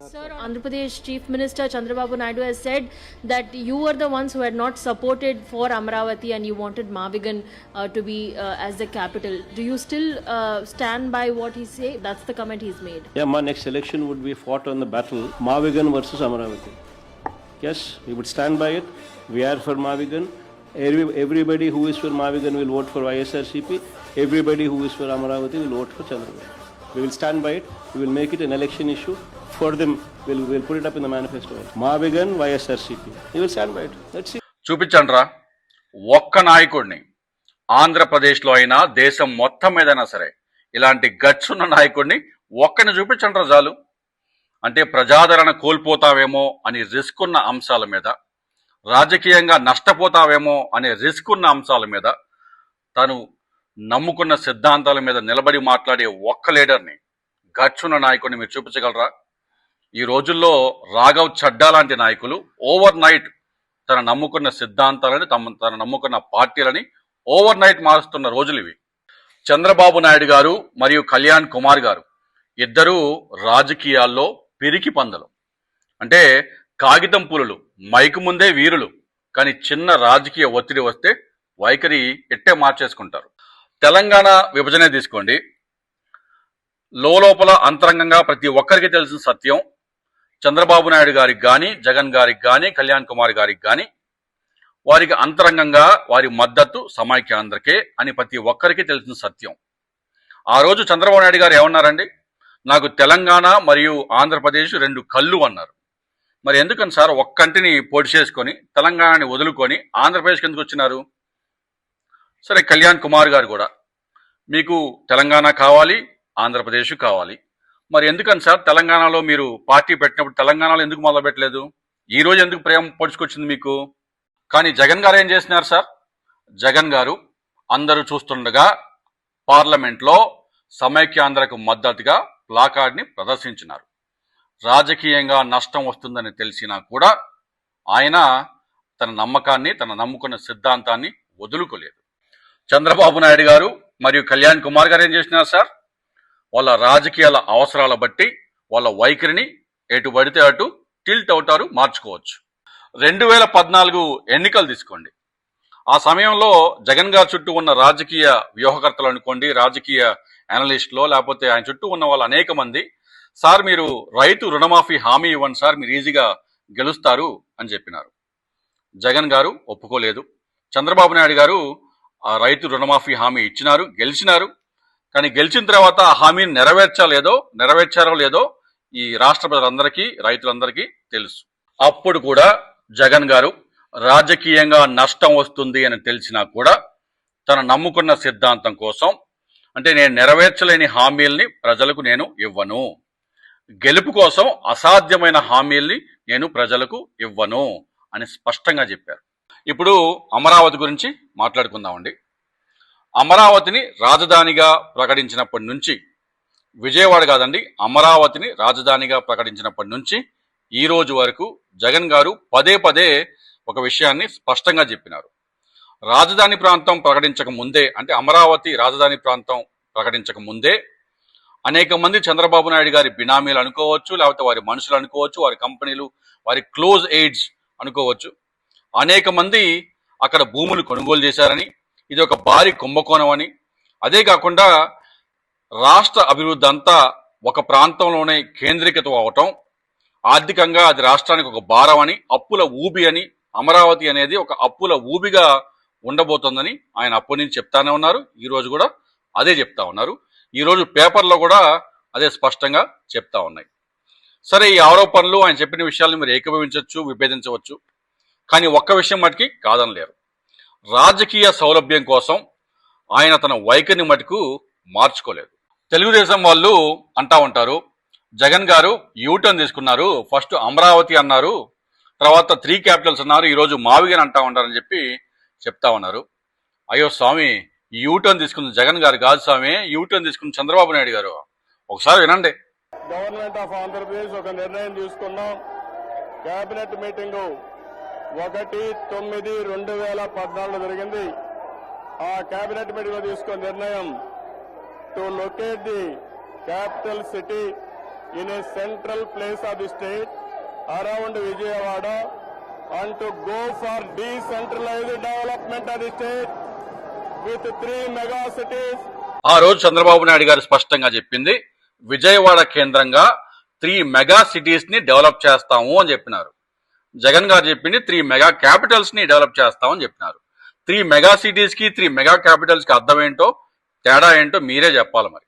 Sir, Andhra Pradesh Chief Minister Chandrababu Naidu has said that you were the ones who had not supported for Amravati and you wanted Mavigan to be as the capital. Do you still stand by what he said? That's the comment he's made. Yeah, my next election would be fought on the battle Mavigan versus Amravati. Yes, we would stand by it. We are for Mavigan. Everybody who is for Mavigan will vote for YSRCP. Everybody who is for Amravati will vote for Chandrababu. We will stand by it. We will make it an election issue. For them, we'll put it up in the manifesto. Mavigan, YSRCP. We will stand by it. Let's see. చూపించండ్రా ఒక్క నాయకుడిని ఆంధ్రప్రదేశ్లో అయినా దేశం మొత్తం మీదైనా సరే ఇలాంటి guts ఉన్న నాయకుడిని ఒక్కని చూపించండ్రా చాలు. అంటే ప్రజాదరణ కోల్పోతావేమో అని రిస్క్ ఉన్న అంశాల మీద, రాజకీయంగా నష్టపోతావేమో అనే రిస్క్ ఉన్న అంశాల మీద, తను నమ్ముకున్న సిద్ధాంతాల మీద నిలబడి మాట్లాడే ఒక్క లీడర్ని, గట్స్ ఉన్న నాయకుడిని మీరు చూపించగలరా? ఈ రోజుల్లో రాఘవ్ చడ్డా లాంటి నాయకులు ఓవర్ నైట్ తన నమ్ముకున్న సిద్ధాంతాలని, తన నమ్ముకున్న పార్టీలని ఓవర్ నైట్ మారుస్తున్న రోజులు ఇవి. చంద్రబాబు నాయుడు గారు మరియు కళ్యాణ్ కుమార్ గారు ఇద్దరూ రాజకీయాల్లో పిరికి పందలు. అంటే కాగితం పులులు, మైకు ముందే వీరులు, కానీ చిన్న రాజకీయ ఒత్తిడి వస్తే వైఖరి ఎట్టే మార్చేసుకుంటారు. తెలంగాణ విభజనే తీసుకోండి. లోపల అంతరంగంగా ప్రతి ఒక్కరికి తెలిసిన సత్యం, చంద్రబాబు నాయుడు గారికి కానీ, జగన్ గారికి కానీ, కళ్యాణ్ కుమార్ గారికి కానీ వారికి అంతరంగంగా వారి మద్దతు సమైక్యాంధ్రకే అని ప్రతి ఒక్కరికి తెలిసిన సత్యం. ఆ రోజు చంద్రబాబు నాయుడు గారు ఏమన్నారండి? నాకు తెలంగాణ మరియు ఆంధ్రప్రదేశ్ రెండు కళ్ళు అన్నారు. మరి ఎందుకని సార్ ఒక్కంటిని పొడి చేసుకొని తెలంగాణని వదులుకొని ఆంధ్రప్రదేశ్కి ఎందుకు వచ్చినారు? సరే, కళ్యాణ్ కుమార్ గారు కూడా మీకు తెలంగాణ కావాలి, ఆంధ్రప్రదేశ్ కావాలి, మరి ఎందుకని సార్ తెలంగాణలో మీరు పార్టీ పెట్టినప్పుడు తెలంగాణలో ఎందుకు మొదలుపెట్టలేదు? ఈ రోజు ఎందుకు ప్రేమ పొడుచుకొచ్చింది మీకు? కానీ జగన్ గారు ఏం చేసినారు సార్? జగన్ గారు అందరూ చూస్తుండగా పార్లమెంట్లో సమైక్యాంధ్రకు మద్దతుగా ప్లాకార్డ్ని ప్రదర్శించినారు. రాజకీయంగా నష్టం వస్తుందని తెలిసినా కూడా ఆయన తన నమ్మకాన్ని, తన నమ్ముకున్న సిద్ధాంతాన్ని వదులుకోలేదు. చంద్రబాబు నాయుడు గారు మరియు కళ్యాణ్ కుమార్ గారు ఏం చేసినారు సార్? వాళ్ళ రాజకీయాల అవసరాల బట్టి వాళ్ళ వైఖరిని ఎటు పడితే అటు టిల్ట్ అవుతారు, మార్చుకోవచ్చు. 2014 ఎన్నికలు తీసుకోండి. ఆ సమయంలో జగన్ గారి చుట్టూ ఉన్న రాజకీయ వ్యూహకర్తలు అనుకోండి, రాజకీయ అనలిస్టులో, లేకపోతే ఆయన చుట్టూ ఉన్న వాళ్ళు అనేక మంది సార్ మీరు రైతు రుణమాఫీ హామీ ఇవ్వండి సార్, మీరు ఈజీగా గెలుస్తారు అని చెప్పినారు. జగన్ గారు ఒప్పుకోలేదు. చంద్రబాబు నాయుడు గారు ఆ రైతు రుణమాఫీ హామీ ఇచ్చినారు, గెలిచినారు. కానీ గెలిచిన తర్వాత ఆ హామీని నెరవేర్చారో లేదో ఈ రాష్ట్ర ప్రజలందరికీ, రైతులందరికీ తెలుసు. అప్పుడు కూడా జగన్ గారు రాజకీయంగా నష్టం వస్తుంది అని తెలిసినా కూడా తన నమ్ముకున్న సిద్ధాంతం కోసం, అంటే నేను నెరవేర్చలేని హామీల్ని ప్రజలకు నేను ఇవ్వను, గెలుపు కోసం అసాధ్యమైన హామీల్ని నేను ప్రజలకు ఇవ్వను అని స్పష్టంగా చెప్పారు. ఇప్పుడు అమరావతి గురించి మాట్లాడుకుందామండి. అమరావతిని రాజధానిగా ప్రకటించినప్పటి నుంచి, విజయవాడ కాదండి, అమరావతిని రాజధానిగా ప్రకటించినప్పటి నుంచి ఈ రోజు వరకు జగన్ గారు పదే ఒక విషయాన్ని స్పష్టంగా చెప్పినారు. రాజధాని ప్రాంతం ప్రకటించక ముందే, అంటే అమరావతి రాజధాని ప్రాంతం ప్రకటించక ముందే అనేక మంది చంద్రబాబు నాయుడు గారి బినామీలు అనుకోవచ్చు, లేకపోతే వారి మనుషులు అనుకోవచ్చు, వారి కంపెనీలు, వారి క్లోజ్ ఎయిడ్స్ అనుకోవచ్చు, అనేక మంది అక్కడ భూములు కొనుగోలు చేశారని, ఇది ఒక భారీ కుంభకోణం అని, అదే కాకుండా రాష్ట్ర అభివృద్ధి అంతా ఒక ప్రాంతంలోనే కేంద్రీకృతం అవటం, ఆర్థికంగా అది రాష్ట్రానికి ఒక భారం అని, అప్పుల ఊబి అని, అమరావతి అనేది ఒక అప్పుల ఊబిగా ఉండబోతోందని ఆయన అప్పటి నుంచి చెప్తానే ఉన్నారు. ఈ రోజు కూడా అదే చెప్తా ఉన్నారు. ఈ రోజు పేపర్లో కూడా అదే స్పష్టంగా చెప్తా ఉన్నాయి. సరే, ఈ ఆరోపణలు, ఆయన చెప్పిన విషయాలను మీరు ఏకీభవించవచ్చు, విభేదించవచ్చు, కానీ ఒక్క విషయం మటుకి కాదనలేరు. రాజకీయ సౌలభ్యం కోసం ఆయన తన వైఖరిని మటుకు మార్చుకోలేదు. తెలుగుదేశం వాళ్ళు అంటా ఉంటారు, జగన్ గారు యూటర్న్ తీసుకున్నారు, ఫస్ట్ అమరావతి అన్నారు, తర్వాత 3 క్యాపిటల్స్ అన్నారు, ఈరోజు మావిగన్ అంటా ఉంటారని చెప్పి చెప్తా ఉన్నారు. అయ్యో స్వామి, యూటర్న్ తీసుకున్న జగన్ గారు కాదు స్వామి, యూటర్న్ తీసుకున్న చంద్రబాబు నాయుడు గారు. ఒకసారి వినండి. గవర్నమెంట్ ఆఫ్ ఆంధ్రప్రదేశ్ ఒక నిర్ణయం తీసుకున్నాం. కేబినెట్ మీటింగ్ 1/9/2014 జరిగింది. ఆ కేబినెట్ మీటింగ్ లో తీసుకున్న నిర్ణయం to locate the capital city in a central place of the state around Vijayawada and to go for decentralized development of the state with 3 mega cities. ఆ రోజు చంద్రబాబు నాయుడు గారు స్పష్టంగా చెప్పింది విజయవాడ కేంద్రంగా 3 మెగా సిటీస్ ని డెవలప్ చేస్తాము అని చెప్పినారు. జగన్ గారు చెప్పింది 3 మెగా క్యాపిటల్స్ ని డెవలప్ చేస్తామని చెప్పినారు. 3 మెగా సిటీస్ కి 3 మెగా క్యాపిటల్స్ కి అర్థం ఏంటో తేడా ఏంటో మీరే చెప్పాలి. మరి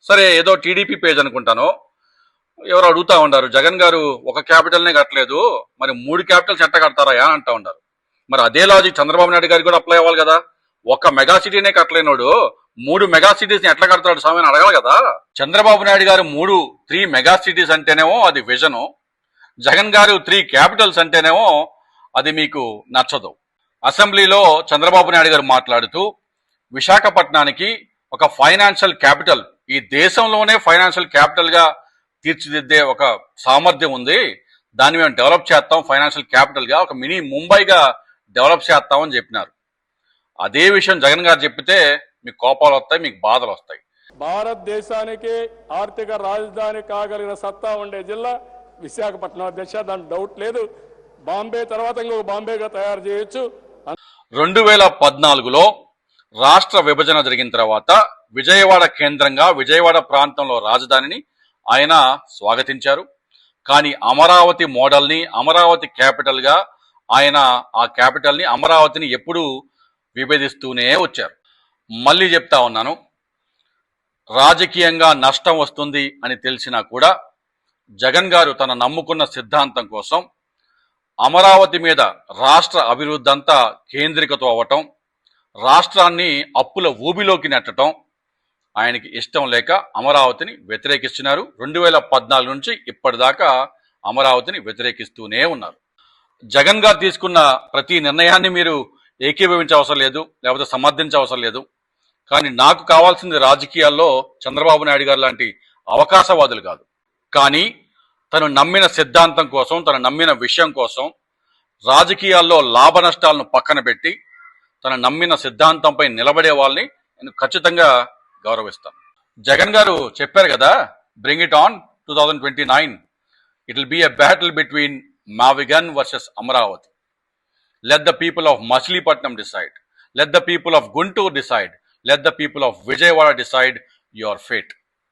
సరే, ఏదో టీడీపీ పేజ్ అనుకుంటాను, ఎవరు అడుగుతా ఉన్నారు జగన్ గారు ఒక క్యాపిటల్నే కట్టలేదు, మరి 3 క్యాపిటల్స్ ఎట్ట కడతారా అని అంటా ఉన్నారు. మరి అదే లాజిక్ చంద్రబాబు నాయుడు గారికి కూడా అప్లై అవ్వాలి కదా. ఒక మెగా సిటీనే కట్టలేనోడు 3 మెగా సిటీస్ ని ఎట్లా కడతాడు స్వామి అని అడగాలి కదా. చంద్రబాబు నాయుడు గారు 3 మెగా సిటీస్ అంటేనేమో అది విజను, జగన్ గారు 3 క్యాపిటల్స్ అంటేనేమో అది మీకు నచ్చదు. అసెంబ్లీలో చంద్రబాబు నాయుడు గారు మాట్లాడుతూ విశాఖపట్నానికి ఒక ఫైనాన్షియల్ క్యాపిటల్, ఈ దేశంలోనే ఫైనాన్షియల్ క్యాపిటల్ గా తీర్చిదిద్దే ఒక సామర్థ్యం ఉంది, దాన్ని మేము డెవలప్ చేస్తాం, ఫైనాన్షియల్ క్యాపిటల్ గా ఒక మినీ ముంబైగా డెవలప్ చేస్తామని చెప్పినారు. అదే విషయం జగన్ గారు చెప్పితే మీకు కోపాలు వస్తాయి, మీకు బాధలు వస్తాయి. భారతదేశానికి ఆర్థిక రాజధాని కాగలిగిన సత్తా ఉండే జిల్లా విశాఖపట్నం అధ్యక్ష, దాని డౌట్ లేదు. బాంబే తర్వాత ఇంకొక బాంబేగా తయారు చేయొచ్చు. 2014లో రాష్ట్ర విభజన జరిగిన తర్వాత విజయవాడ కేంద్రంగా విజయవాడ ప్రాంతంలో రాజధానిని ఆయన స్వాగతించారు. కానీ అమరావతి మోడల్ని, అమరావతి క్యాపిటల్ గా ఆయన ఆ క్యాపిటల్ని, అమరావతిని ఎప్పుడూ విభేదిస్తూనే వచ్చారు. మళ్ళీ చెప్తా ఉన్నాను, రాజకీయంగా నష్టం వస్తుంది అని తెలిసినా కూడా జగన్ గారు తన నమ్ముకున్న సిద్ధాంతం కోసం అమరావతి మీద రాష్ట్ర అభివృద్ధి అంతా కేంద్రీకృతం అవ్వటం, రాష్ట్రాన్ని అప్పుల ఊబిలోకి నెట్టడం ఆయనకి ఇష్టం లేక అమరావతిని వ్యతిరేకిస్తున్నారు. 2014 నుంచి ఇప్పటిదాకా అమరావతిని వ్యతిరేకిస్తూనే ఉన్నారు. జగన్ గారు తీసుకున్న ప్రతి నిర్ణయాన్ని మీరు ఏకీభవించే అవసరం లేదు, లేకపోతే సమర్థించే అవసరం లేదు. కానీ నాకు కావాల్సింది రాజకీయాల్లో చంద్రబాబు నాయుడు గారు లాంటి అవకాశవాదులు కాదు, కానీ తను నమ్మిన సిద్ధాంతం కోసం, తను నమ్మిన విషయం కోసం రాజకీయాల్లో లాభ నష్టాలను పక్కన పెట్టి తన నమ్మిన సిద్ధాంతంపై నిలబడే వాళ్ళని నేను ఖచ్చితంగా గౌరవిస్తాను. జగన్ గారు చెప్పారు కదా, bring it on 2029, it will be a battle between మావిగన్ versus Amaravati. Let the people of Machilipatnam decide. Let the people of Guntur decide. Let the people of Vijayawada decide your fate.